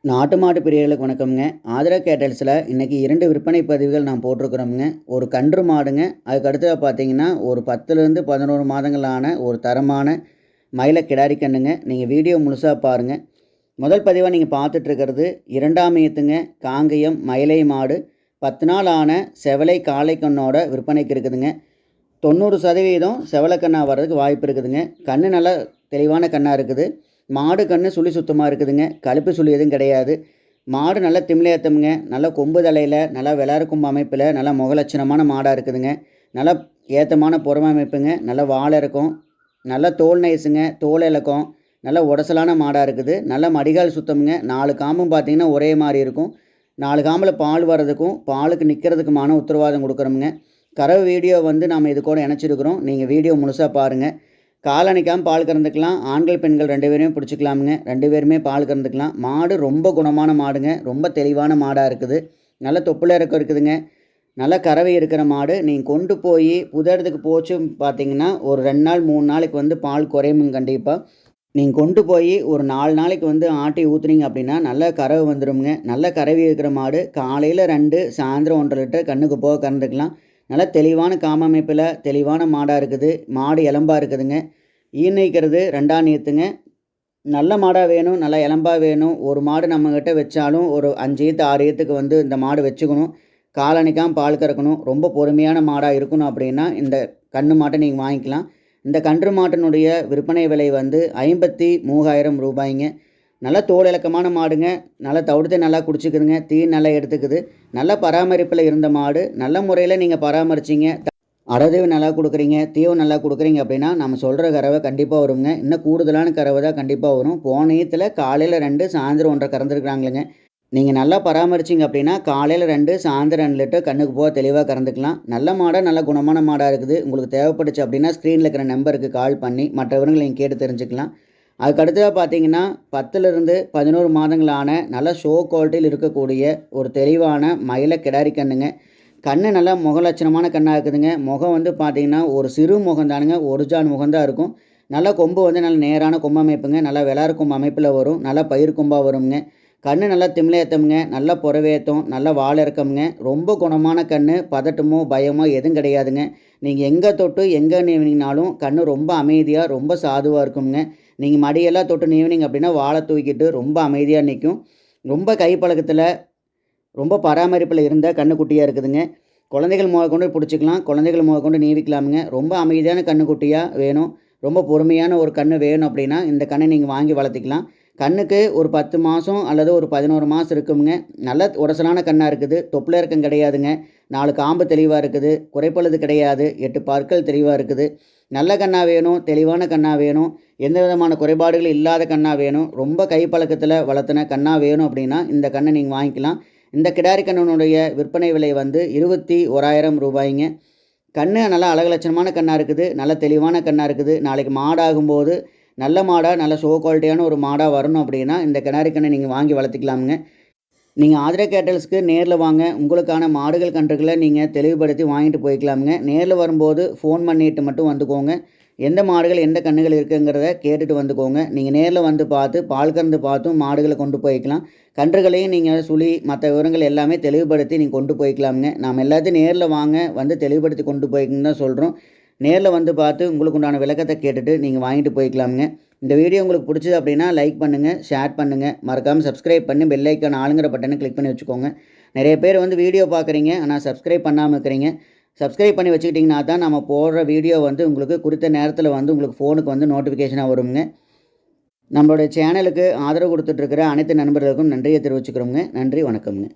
நாட்டு மாட்டு பிரியர்களுக்கு வணக்கம்ங்க. ஆதரா கேட்டல்ஸில் இன்றைக்கி 2 விற்பனை பதிவுகள் நான் போட்டிருக்கிறோமுங்க. ஒரு கன்று மாடுங்க. அதுக்கு அடுத்ததாக பார்த்தீங்கன்னா ஒரு 10லேருந்து 11 மாதங்களான ஒரு தரமான மயில கிடாரி கன்றுங்க. நீங்கள் வீடியோ முழுசாக பாருங்கள். முதல் பதிவாக நீங்கள் பார்த்துட்ருக்கிறது 2ஆம் ஈத்துங்க. காங்கேயம் மயிலை மாடு 10 நாள் ஆன செவலை காளை கண்ணோட விற்பனைக்கு இருக்குதுங்க. 90% செவலை கண்ணாக வர்றதுக்கு வாய்ப்பு இருக்குதுங்க. கன்று நல்லா தெளிவான கண்ணாக இருக்குது. மாடு கன்று சுழி சுத்தமாக இருக்குதுங்க. கழுப்பு சுழி எதுவும் கிடையாது. மாடு நல்லா திமிலேத்தமுங்க. நல்லா கொம்பு தலையில் நல்லா விளாறு கொம்பு அமைப்பில் நல்லா முகலட்சணமான மாடாக இருக்குதுங்க. நல்லா ஏற்றமான புறமை அமைப்புங்க. நல்லா வாழை இருக்கும். நல்லா தோல் நைஸுங்க. தோல் இலக்கம் நல்லா உடசலான மாடாக இருக்குது. நல்லா மடிகால் சுத்தமுங்க. 4 காம்பும் பார்த்திங்கன்னா ஒரே மாதிரி இருக்கும். 4 காம்பில் பால் வர்றதுக்கும் பாலுக்கு நிற்கிறதுக்குமான உத்தரவாதம் கொடுக்குறோமுங்க. கறவை வீடியோ நாம் இது கூட இணைச்சிருக்கிறோம். நீங்கள் வீடியோ முழுசாக பாருங்கள். காலணிக்காமல் பால் கறந்துக்கலாம். ஆண்கள் பெண்கள் 2 பேருமே பிடிச்சிக்கலாமுங்க. 2 பேருமே பால் கறந்துக்கலாம். மாடு ரொம்ப குணமான மாடுங்க. ரொம்ப தெளிவான மாடாக இருக்குது. நல்ல தொப்புல இறக்கம் இருக்குதுங்க. நல்ல கறவை இருக்கிற மாடு. நீங்கள் கொண்டு போய் புது இடத்துக்கு போச்சு பார்த்தீங்கன்னா ஒரு 2 நாள் 3 நாளைக்கு பால் குறையுமுங்க. கண்டிப்பாக நீங்கள் கொண்டு போய் ஒரு 4 நாளைக்கு ஆட்டி ஊற்றுனீங்க அப்படின்னா நல்ல கறவை வந்துடுங்க. நல்ல கறவை இருக்கிற மாடு. காலையில் 2 சாயந்தரம் 1.5 லிட்டர் கண்ணுக்கு போக கறந்துக்கலாம். நல்லா தெளிவான காமமைப்பில் தெளிவான மாடாக இருக்குது. மாடு எலம்பாக இருக்குதுங்க. ஈனைக்கிறது 2ஆம் ஈத்துங்க. நல்ல மாடாக வேணும். நல்லா எலம்பாக வேணும். ஒரு மாடு நம்மக்கிட்ட வச்சாலும் ஒரு 5 ஈத்து 6 ஈத்துக்கு இந்த மாடு வச்சுக்கணும். காலணிக்காமல் பால் கறக்கணும். ரொம்ப பொறுமையான மாடாக இருக்கணும் அப்படின்னா இந்த கன்று மாட்டை நீங்கள் வாங்கிக்கலாம். இந்த கன்று மாட்டினுடைய விற்பனை விலை 53,000 ரூபாய்ங்க. நல்லா தோல் இலக்கமான மாடுங்க. நல்லா தவிடுத்தை நல்லா குடிச்சிக்குதுங்க. தீ நல்லா எடுத்துக்குது. நல்ல பராமரிப்பில் இருந்த மாடு. நல்ல முறையில் நீங்கள் பராமரிச்சிங்க, அடதீவு நல்லா கொடுக்குறீங்க, தீவம் நல்லா கொடுக்குறீங்க அப்படின்னா நம்ம சொல்கிற கறவை கண்டிப்பாக வருங்க. இன்னும் கூடுதலான கறவை தான் கண்டிப்பாக வரும். போன ஈத்தில் காலையில் 2 சாயந்தரம் 1.5 கறந்துருக்குறாங்களேங்க. நீங்கள் நல்லா பராமரிச்சிங்க அப்படின்னா காலையில் 2 சாயந்தரம் 2 லிட்டர் கண்ணுக்கு போக தெளிவாக கறந்துக்கலாம். நல்ல மாடாக நல்ல குணமான மாடாக இருக்குது. உங்களுக்கு தேவைப்பட்டுச்சு அப்படின்னா ஸ்க்ரீனில் இருக்கிற நம்பருக்கு கால் பண்ணி மற்ற விவரங்களை நீங்கள் கேட்டு தெரிஞ்சுக்கலாம். அதுக்கு அடுத்ததாக பார்த்தீங்கன்னா 10லேருந்து 11 மாதங்களான நல்ல ஷோ குவாலிட்டியில் இருக்கக்கூடிய ஒரு தெளிவான மயில கிடாரி கண்ணுங்க. கண்ணு நல்லா முகலட்சணமான கண்ணாக இருக்குதுங்க. முகம் பார்த்தீங்கன்னா ஒரு சிறு முகம் தானுங்க. ஒரு ஜான் முகம்தான் இருக்கும். நல்லா கொம்பு நல்ல நேரான கொம்பு அமைப்புங்க. நல்லா விளாறு கொம்பு அமைப்பில் வரும். நல்லா பயிர் கொம்பாக வருங்க. கண்ணு நல்லா திமிலேத்தமுங்க. நல்லா புறவேத்தம். நல்லா வாழை இறக்கமுங்க. ரொம்ப குணமான கண்ணு. பதட்டமோ பயமோ எதுவும் கிடையாதுங்க. நீங்கள் எங்கே தொட்டு எங்கே நீவினீங்கனாலும் கண்ணு ரொம்ப அமைதியாக ரொம்ப சாதுவாக இருக்குங்க. நீங்கள் மடியெல்லாம் தொட்டு நீவினீங்க அப்படின்னா வாழை தூக்கிட்டு ரொம்ப அமைதியாக நிற்கும். ரொம்ப கைப்பழக்கத்தில் ரொம்ப பராமரிப்பில் இருந்த கன்றுக்குட்டியாக இருக்குதுங்க. குழந்தைகள் கொண்டு பிடிச்சிக்கலாம். குழந்தைகள் கொண்டு நீவிக்கலாமுங்க. ரொம்ப அமைதியான கன்றுக்குட்டியாக வேணும். ரொம்ப பொறுமையான ஒரு கன்று வேணும் அப்படின்னா இந்த கன்றை நீங்கள் வாங்கி வளர்த்திக்கலாம். கண்ணுக்கு ஒரு 10 மாதம் அல்லது ஒரு 11 மாதம் இருக்குங்க. நல்ல உடசலான கண்ணாக இருக்குது. தொப்புல இறக்கம் கிடையாதுங்க. 4 காம்பு தெளிவாக இருக்குது. குறைப்பழுது கிடையாது. 8 பற்கள் தெளிவாக இருக்குது. நல்ல கண்ணாக வேணும். தெளிவான கண்ணாக வேணும். எந்த விதமான குறைபாடுகள் இல்லாத கண்ணாக வேணும். ரொம்ப கைப்பழக்கத்தில் வளர்த்தின கண்ணாக வேணும் அப்படின்னா இந்த கன்றை நீங்கள் வாங்கிக்கலாம். இந்த கிடாரி கண்ணுனுடைய விற்பனை விலை 21,000 ரூபாய்ங்க. கன்று நல்லா அழகுலட்சணமான கண்ணாக இருக்குது. நல்ல தெளிவான கண்ணாக இருக்குது. நாளைக்கு மாடாகும்போது நல்ல மாடாக நல்ல ஷோ குவாலிட்டியான ஒரு மாடாக வரணும் அப்படின்னா இந்த கிடாரி கண்ணை நீங்கள் வாங்கி வளர்த்திக்கலாமுங்க. நீங்கள் ஆதரா கேட்டல்ஸ்க்கு நேரில் வாங்க. உங்களுக்கான மாடுகள் கன்றுகளை நீங்கள் தெளிவுபடுத்தி வாங்கிட்டு போய்க்கலாமுங்க. நேரில் வரும்போது ஃபோன் பண்ணிட்டு மட்டும் வந்துக்கோங்க. எந்த மாடுகள் எந்த கன்றுகள் இருக்குங்கிறத கேட்டுட்டு வந்துக்கோங்க. நீங்கள் நேரில் வந்து பார்த்து பால் கறந்து பார்த்தும் மாடுகளை கொண்டு போய்க்கலாம். கன்றுகளையும் நீங்கள் சுழி மற்ற விவரங்கள் எல்லாமே தெளிவுபடுத்தி நீங்கள் கொண்டு போய்க்கலாமுங்க. நாம் எல்லாத்தையும் நேரில் வாங்க வந்து தெளிவுபடுத்தி கொண்டு போய்க்குன்னு தான் சொல்கிறோம். நேரில் வந்து பார்த்து உங்களுக்கு உண்டான விளக்கத்தை கேட்டுட்டு நீங்கள் வாங்கிட்டு போய்க்கலாமுங்க. இந்த வீடியோ உங்களுக்கு பிடிச்சது அப்படின்னா லைக் பண்ணுங்கள், ஷேர் பண்ணுங்கள். மறக்காமல் சப்ஸ்கிரைப் பண்ணி பெல் ஐக்கான் ஆளுங்கிற பட்டனை கிளிக் பண்ணி வச்சுக்கோங்க. நிறைய பேர் வீடியோ பார்க்குறீங்க ஆனால் சப்ஸ்கிரைப் பண்ணாமல் இருக்கிறீங்க. சப்ஸ்கிரைப் பண்ணி வச்சுக்கிட்டிங்கன்னா தான் நம்ம போடுற வீடியோ உங்களுக்கு குறித்த நேரத்தில் உங்களுக்கு ஃபோனுக்கு நோட்டிஃபிகேஷனாக வருங்க. நம்மளுடைய சேனலுக்கு ஆதரவு கொடுத்துட்ருக்கிற அனைத்து நண்பர்களுக்கும் நன்றியை தெரிவிச்சுக்கிறோங்க. நன்றி, வணக்கம்ங்க.